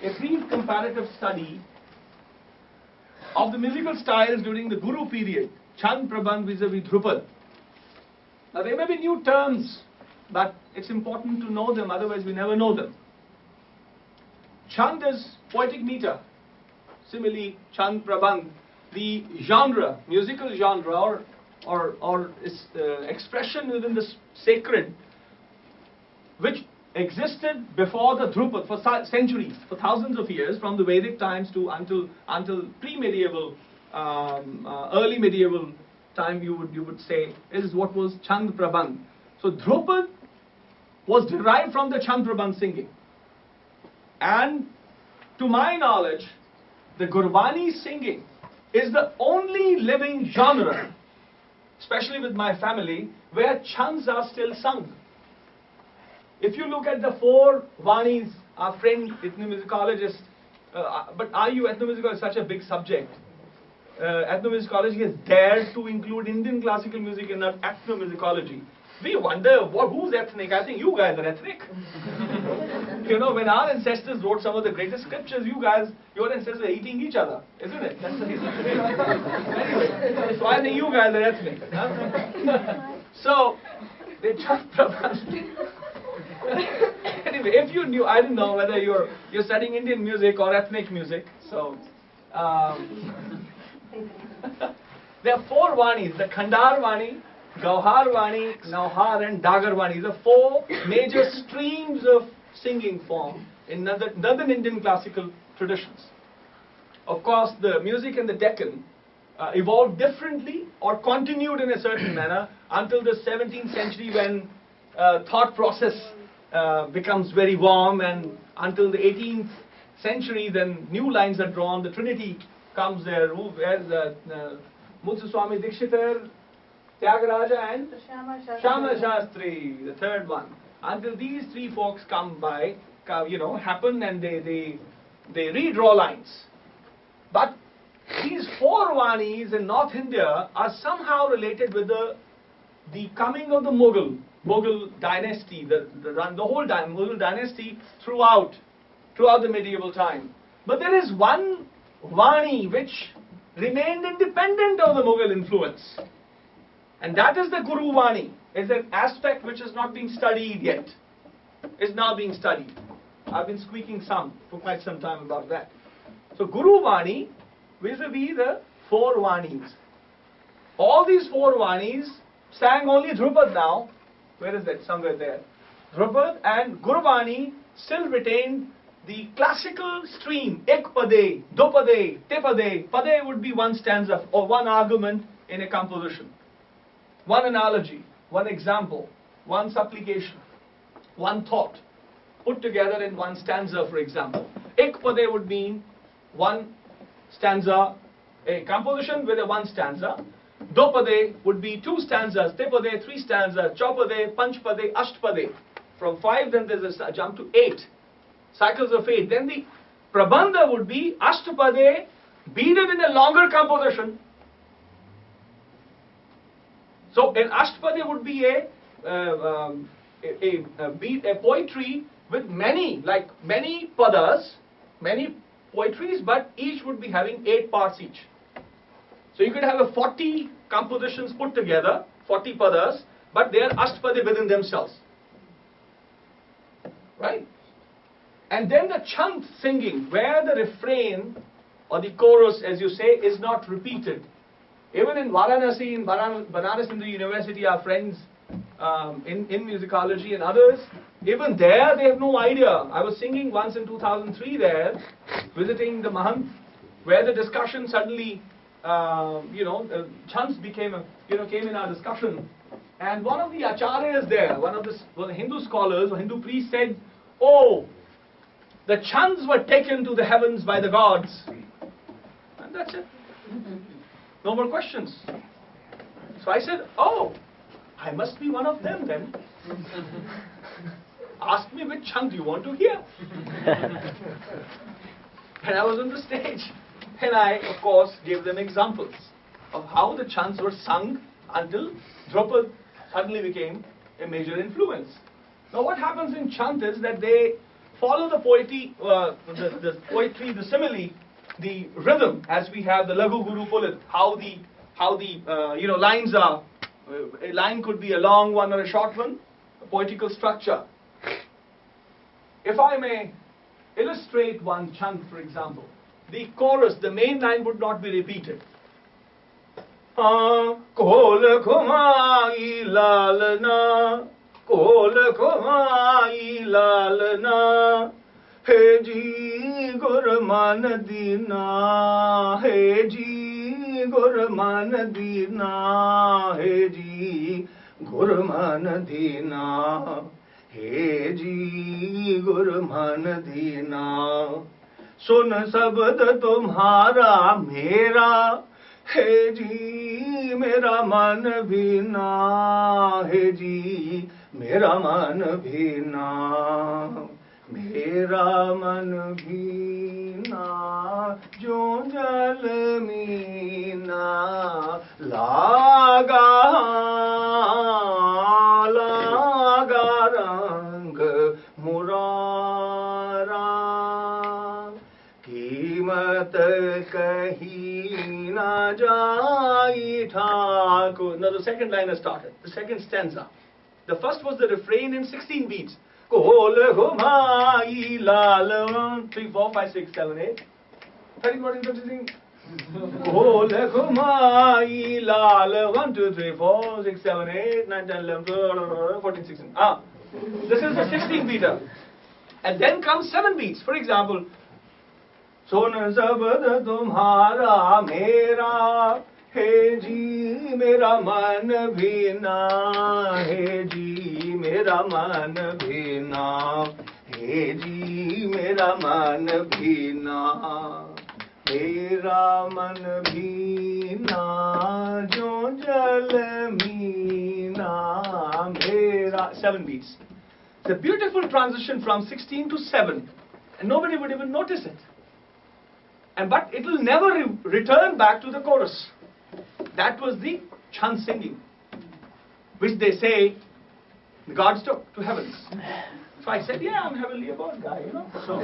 a brief comparative study of the musical styles during the Guru period, ChandPraband vis-a-vis Dhrupad. Now there may be new terms, but it's important to know them, otherwise we never know them. Chand is poetic meter. Similarly, ChandPraband, the genre, musical genre or expression within the sacred, which existed before the Dhrupad for centuries, for thousands of years, from the Vedic times to until pre-medieval, early medieval time, you would say, is what was ChandPraband. So Dhrupad was derived from the ChandPraband singing, and to my knowledge, the Gurbani singing is the only living genre, especially with my family, where chands are still sung. If you look at the four Vanis, our friend ethnomusicologist, but are you ethnomusicology is such a big subject. Ethnomusicology has dared to include Indian classical music in that ethnomusicology. We wonder who's ethnic. I think you guys are ethnic. You know, when our ancestors wrote some of the greatest scriptures, your ancestors are eating each other, isn't it? That's the reason. Anyway, so I think you guys are ethnic. Huh? So, they just anyway, if you knew, I don't know whether you're studying Indian music or ethnic music. So, there are four Vanis: the Khandar Vani, Gauhar Vani, Nauhar and Dagar Vani. These are four major streams of singing form in northern Indian classical traditions. Of course, the music in the Deccan evolved differently or continued in a certain manner until the 17th century, when thought process becomes very warm, and until the 18th century, then new lines are drawn. The Trinity comes there, where's Muthuswami Dikshitar, Tyagaraja and Shyama Shastri, the third one. Until these three folks come by, happen, and they redraw lines. But these four Vanis in North India are somehow related with the coming of the Mughal dynasty, the whole Mughal dynasty throughout the medieval time. But there is one Vani which remained independent of the Mughal influence. And that is the Guru Vani. It's an aspect which is not being studied yet. It's now being studied. I've been squeaking for quite some time about that. So Guru Vani vis-a-vis the four Vanis. All these four Vanis sang only Dhrupad now. Where is that? Somewhere there. Dhrupad and Guru Vani still retained the classical stream. Ek pade, do pade, te pade. Pade would be one stanza or one argument in a composition. One analogy, one example, one supplication, one thought, put together in one stanza, for example. Ek pade would mean one stanza, a composition with a one stanza. Do pade would be two stanzas, te pade, three stanzas, chaupade, panchpade, ashtpade. From 5, then there's a jump to 8. Cycles of 8. Then the prabandha would be ashtpade, beaded in a longer composition. So an ashtpade would be a poetry with many padas, many poetries, but each would be having 8 parts each. So you could have a 40 compositions put together, 40 padas, but they are ashtpade within themselves. Right? And then the chant singing, where the refrain or the chorus, as you say, is not repeated. Even in Varanasi, in Banaras Hindu University, our friends in musicology and others, even there they have no idea. I was singing once in 2003 there, visiting the Mahant, where the discussion suddenly, chants came in our discussion. And one of the acharyas there, one of the Hindu scholars or Hindu priests said, "Oh, the chants were taken to the heavens by the gods." And that's it. No more questions. So I said, "Oh, I must be one of them then. Ask me which chant you want to hear." And I was on the stage. And I, of course, gave them examples of how the chants were sung until Dhrupad suddenly became a major influence. Now what happens in chant is that follow the poetry, the simile, the rhythm, as we have the Lagu Guru Pulit, how the lines are. A line could be a long one or a short one, a poetical structure. If I may illustrate one chant, for example, the chorus, the main line would not be repeated. Kol khumai lalna, kol khumai lalna, he ji gurman dina, he ji gurman dina, he ji gurman dina, he ji gurman dina. सुन शब्द तुम्हारा मेरा, हे जी मेरा मन भी ना, हे जी मेरा मन भी ना, मेरा मन भी ना, जो जल मीना लागा लागा रंग मुरारा, कीमत कही ना जाई Thakur. Now the second line has started, the second stanza. The first was the refrain in 16 beats. Kol ghumai lal 1, 3, 4, 5, 6, 7, 8. 30 what is interesting? Kol ghumai lal 1, 2, 3, 4, 6, 7, 8, 9, 10, 11, 12, 14, 16. This is the 16 beater. And then comes 7 beats. For example, सुन शब्द तुम्हारा मेरा, हे जी मेरा मन भी ना, हे जी मेरा मन भी ना, हे जी मेरा मन भी ना, मेरा मन भी ना, जो जल मीना मेरा. 7 beats. It's a beautiful transition from 16 to 7, and nobody would even notice it. But it will never return back to the chorus. That was the chant singing, which they say the gods took to heavens. So I said, yeah, I'm heavenly about guy, So